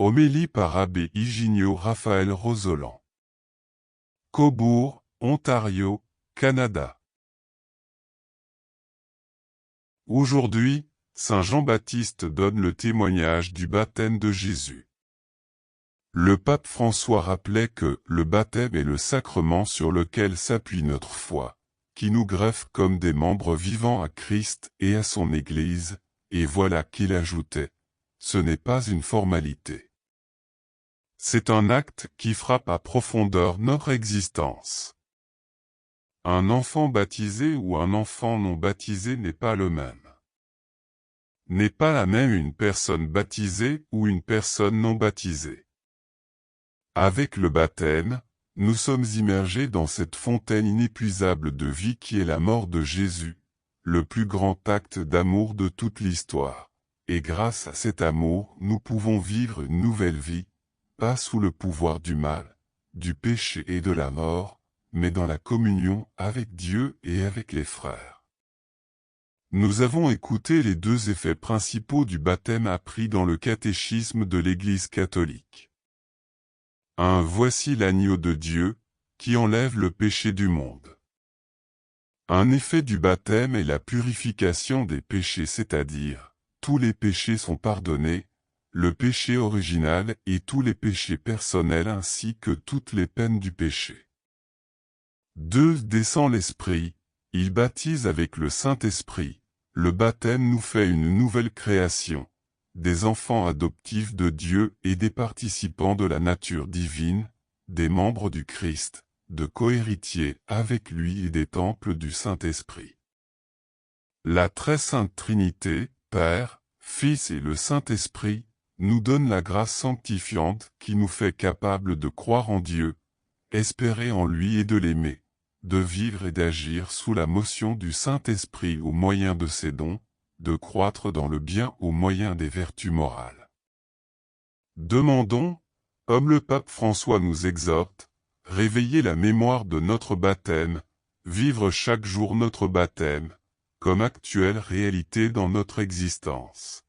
Homélie par Abbé Higinio Raphaël Rosolan. Cobourg, Ontario, Canada. Aujourd'hui, Saint Jean-Baptiste donne le témoignage du baptême de Jésus. Le pape François rappelait que le baptême est le sacrement sur lequel s'appuie notre foi, qui nous greffe comme des membres vivants à Christ et à son Église, et voilà qu'il ajoutait, ce n'est pas une formalité. C'est un acte qui frappe à profondeur notre existence. Un enfant baptisé ou un enfant non baptisé n'est pas le même. N'est pas la même une personne baptisée ou une personne non baptisée. Avec le baptême, nous sommes immergés dans cette fontaine inépuisable de vie qui est la mort de Jésus, le plus grand acte d'amour de toute l'histoire. Et grâce à cet amour, nous pouvons vivre une nouvelle vie, pas sous le pouvoir du mal, du péché et de la mort, mais dans la communion avec Dieu et avec les frères. Nous avons écouté les deux effets principaux du baptême appris dans le catéchisme de l'Église catholique. Voici l'agneau de Dieu, qui enlève le péché du monde. Un effet du baptême est la purification des péchés, c'est-à-dire, tous les péchés sont pardonnés, le péché original et tous les péchés personnels ainsi que toutes les peines du péché. 2. Descend l'Esprit, il baptise avec le Saint-Esprit, le baptême nous fait une nouvelle création, des enfants adoptifs de Dieu et des participants de la nature divine, des membres du Christ, de cohéritiers avec lui et des temples du Saint-Esprit. La très sainte Trinité, Père, Fils et le Saint-Esprit, nous donne la grâce sanctifiante qui nous fait capables de croire en Dieu, espérer en lui et de l'aimer, de vivre et d'agir sous la motion du Saint-Esprit au moyen de ses dons, de croître dans le bien au moyen des vertus morales. Demandons, comme le pape François nous exhorte, réveiller la mémoire de notre baptême, vivre chaque jour notre baptême, comme actuelle réalité dans notre existence.